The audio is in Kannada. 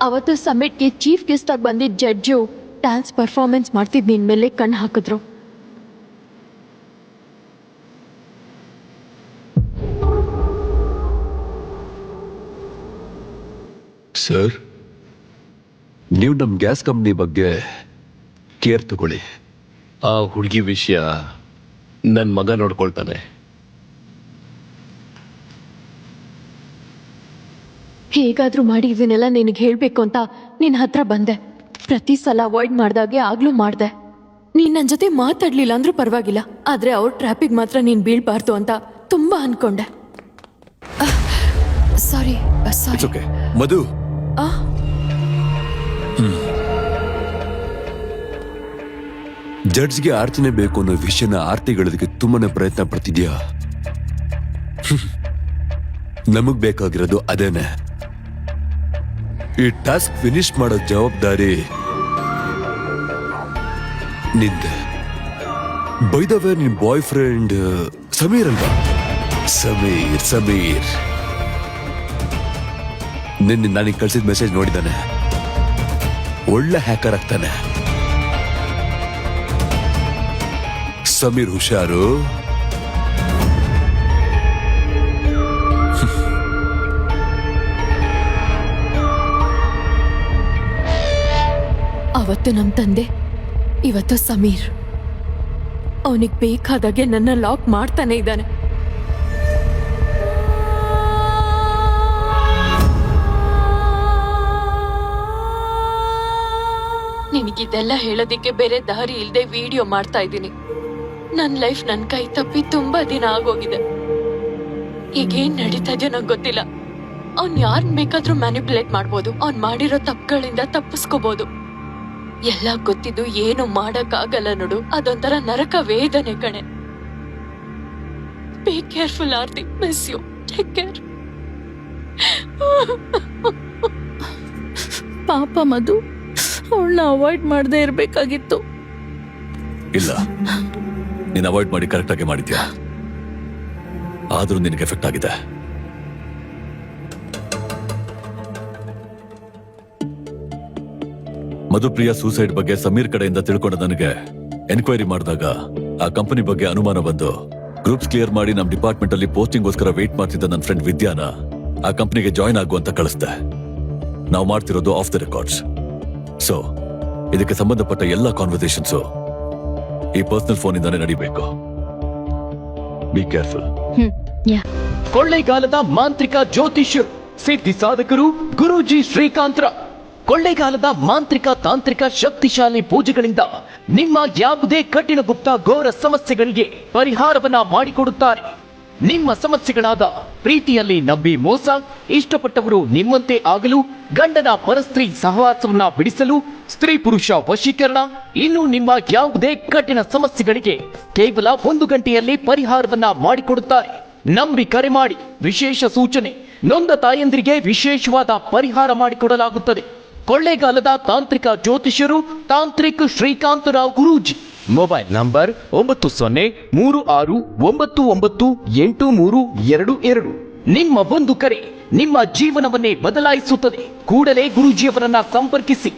ಅವತ್ತು ಸಮ್ಮಿಟ್ಗೆ ಚೀಫ್ ಗೆಸ್ಟ್ ಆಗಿ ಬಂದಿದ್ದ ಜಡ್ಜು ಡ್ಯಾನ್ಸ್ ಪರ್ಫಾರ್ಮೆನ್ಸ್ ಮಾಡ್ತಿದ್ದು ನಿನ್ ಮೇಲೆ ಕಣ್ಣು ಹಾಕಿದ್ರು. ಸರ್, ನೀವು ನಮ್ಮ ಗ್ಯಾಸ್ ಕಂಪ್ನಿ ಬಗ್ಗೆ ಕೇರ್ ತಗೊಳ್ಳಿ. ಆ ಹುಡುಗಿ ವಿಷಯ ನನ್ನ ಮಗ ನೋಡ್ಕೊಳ್ತಾನೆ. ಹೇಗಾದ್ರೂ ಮಾಡಿ ಇದನ್ನೆಲ್ಲ ನಿನಗೆ ಹೇಳಬೇಕು ಅಂತ ನಿನ್ನ ಹತ್ರ ಬಂದೆ. ಪ್ರತಿ ಸಲ ಅವಾಯ್ಡ್ ಮಾಡ್ದಾಗೆ ಆಗ್ಲೂ ಮಾಡ್ದೆ. ನೀನ್ ನನ್ನ ಜೊತೆ ಮಾತಾಡ್ಲಿಲ್ಲ ಅಂದ್ರೂ ಪರವಾಗಿಲ್ಲ, ಆದ್ರೆ ಅವ್ರ ಟ್ರ್ಯಾಪಿಗೆ ಮಾತ್ರ ನೀನ್ ಬೀಳ್ಬಾರ್ದು ಅಂತ ತುಂಬಾ ಅನ್ಕೊಂಡೆ. ಸಾರಿ ಸಾರಿ. ಮಧು, ಜಡ್ಜ್ಗೆ ಆರ್ತಿನೇ ಬೇಕು ಅನ್ನೋ ವಿಷಯನ ಆರ್ತಿಗಳದಕ್ಕೆ ತುಂಬಾನೇ ಪ್ರಯತ್ನ ಪಡ್ತಿದ್ಯಾ? ನಮಗ್ ಬೇಕಾಗಿರೋದು ಅದೇನೆ. ಈ ಟಾಸ್ಕ್ ಫಿನಿಶ್ ಮಾಡೋ ಜವಾಬ್ದಾರಿ ನಿಂದೆ. ಬೈ ದ ವೇ, ನಿನ್ ಬಾಯ್ ಫ್ರೆಂಡ್ ಸಮೀರ್ ಅಲ್ವಾ? ಸಮೀರ್ ನಿನ್ನೆ ನನಗೆ ಕಳ್ಸಿದ ಮೆಸೇಜ್ ನೋಡಿದ್ದಾನೆ. ಒಳ್ಳೆ ಹ್ಯಾಕರ್ ಆಗ್ತಾನೆ. ಸಮೀರ್ ಹುಷಾರು. ಅವತ್ತು ನಮ್ಮ ತಂದೆ, ಇವತ್ತು ಸಮೀರ್. ಅವನಿಗೆ ಬೇಕಾದಾಗೆ ನನ್ನ ಲಾಕ್ ಮಾಡ್ತಾನೆ ಇದ್ದಾನೆ. ನಿನಗಿದೆಲ್ಲ ಹೇಳೋದಿಕ್ಕೆ ಬೇರೆ ದಾರಿ ಇಲ್ಲದೆ ವಿಡಿಯೋ ಮಾಡ್ತಾ ಇದ್ದೀನಿ. ನನ್ನ ಲೈಫ್ ನನ್ನ ಕೈ ತಪ್ಪಿ ತುಂಬಾ ದಿನ ಆಗೋಗಿದೆ. ಈಗೇನ್ ನಡೀತಾ ಇದೆಯೋ ನಂಗೆ ಗೊತ್ತಿಲ್ಲ. ಅವ್ನ್ ಯಾರನ್ನ ಬೇಕಾದ್ರೂ ಮ್ಯಾನಿಪುಲೇಟ್ ಮಾಡ್ಬೋದು. ಅವ್ನ್ ಮಾಡಿರೋ ತಪ್ಪುಗಳಿಂದ ತಪ್ಪಿಸ್ಕೋಬಹುದು. ಎಲ್ಲ ಗೊತ್ತಿದ್ದು ಏನು ಮಾಡಕ್ಕಾಗಲ್ಲ ನೋಡು. ಅದೊಂಥರ ನರಕ ವೇದನೆ ಕಣೆ. Be careful Aarti. Miss you. Take care. ಪಾಪ ಮಧು, ಅವಳನ್ನ ಅವಾಯ್ಡ್ ಮಾಡದೇ ಇರ್ಬೇಕಾಗಿತ್ತು. ಇಲ್ಲ, ನೀನು ಅವಾಯ್ಡ್ ಮಾಡಿ ಕರೆಕ್ಟ್ ಆಗಿ ಮಾಡಿದ್ಯಾ. ಆದ್ರೂ ನಿನಗೆ ಎಫೆಕ್ಟ್ ಆಗಿದೆ. ಮಧುಪ್ರಿಯಾ ಸೂಸೈಡ್ ಬಗ್ಗೆ ಸಮೀರ್ ಕಡೆಯಿಂದ ತಿಳ್ಕೊಂಡ ನನಗೆ ಎನ್ಕ್ವೈರಿ ಮಾಡಿದಾಗ ಆ ಕಂಪನಿ ಬಗ್ಗೆ ಅನುಮಾನ ಬಂದು ಗ್ರೂಪ್ಸ್ ಕ್ಲಿಯರ್ ಮಾಡಿ ನಮ್ಮ ಡಿಪಾರ್ಟ್ಮೆಂಟ್ ಅಲ್ಲಿ ಪೋಸ್ಟಿಂಗ್ಗೋಸ್ಕರ ವೇಟ್ ಮಾಡ್ತಿದ್ದ ನನ್ನ ಫ್ರೆಂಡ್ ವಿದ್ಯಾನ ಆ ಕಂಪನಿಗೆ ಜಾಯ್ನ್ ಆಗುವಂತ ಕಳಿಸ್ದೆ. ನಾವು ಮಾಡ್ತಿರೋದು ಆಫ್ ದ ರೆಕಾರ್ಡ್ಸ್. ಸೊ ಇದಕ್ಕೆ ಸಂಬಂಧಪಟ್ಟ ಎಲ್ಲ ಕಾನ್ವರ್ಸೇಷನ್ಸು ಈ ಪರ್ಸನಲ್ ಫೋನ್ ಇಂದಾನೆ ನಡಿಬೇಕು. Be careful. ಕೊಳ್ಳೇಗಾಲದ ಮಾಂತ್ರಿಕ ಜ್ಯೋತಿಷ್ಯರು, ಸಿದ್ಧಿ ಸಾಧಕರು ಗುರೂಜಿ ಶ್ರೀಕಾಂತ್ರ. ಕೊಳ್ಳೇಗಾಲದ ಮಾಂತ್ರಿಕ ತಾಂತ್ರಿಕ ಶಕ್ತಿಶಾಲಿ ಪೂಜೆಗಳಿಂದ ನಿಮ್ಮ ಯಾವುದೇ ಕಠಿಣ ಗುಪ್ತ ಘೋರ ಸಮಸ್ಯೆಗಳಿಗೆ ಪರಿಹಾರವನ್ನ ಮಾಡಿಕೊಡುತ್ತಾರೆ. ನಿಮ್ಮ ಸಮಸ್ಯೆಗಳಾದ ಪ್ರೀತಿಯಲ್ಲಿ ನಂಬಿ ಮೋಸ, ಇಷ್ಟಪಟ್ಟವರು ನಿಮ್ಮಂತೆ ಆಗಲು, ಗಂಡನ ಪರಸ್ತ್ರೀ ಸಹವಾಸವನ್ನ ಬಿಡಿಸಲು, ಸ್ತ್ರೀ ಪುರುಷ ವಶೀಕರಣ, ಇನ್ನು ನಿಮ್ಮ ಯಾವುದೇ ಕಠಿಣ ಸಮಸ್ಯೆಗಳಿಗೆ ಕೇವಲ 1 ಗಂಟೆಯಲ್ಲಿ ಪರಿಹಾರವನ್ನ ಮಾಡಿಕೊಡುತ್ತಾರೆ. ನಂಬಿ ಕರೆ ಮಾಡಿ. ವಿಶೇಷ ಸೂಚನೆ: ನೊಂದ ತಾಯಂದಿರಿಗೆ ವಿಶೇಷವಾದ ಪರಿಹಾರ ಮಾಡಿಕೊಡಲಾಗುತ್ತದೆ. ಕೊಳ್ಳೇಗಾಲದ ತಾಂತ್ರಿಕ ಜ್ಯೋತಿಷ್ಯರು ತಾಂತ್ರಿಕ್ ಶ್ರೀಕಾಂತರಾವ್ ಗುರೂಜಿ. Mobile number 9036999832. ನಿಮ್ಮ ಒಂದು ಕರೆ ನಿಮ್ಮ ಜೀವನವನ್ನೇ ಬದಲಾಯಿಸುತ್ತದೆ. ಕೂಡಲೇ ಗುರೂಜಿಯವರನ್ನ ಸಂಪರ್ಕಿಸಿ.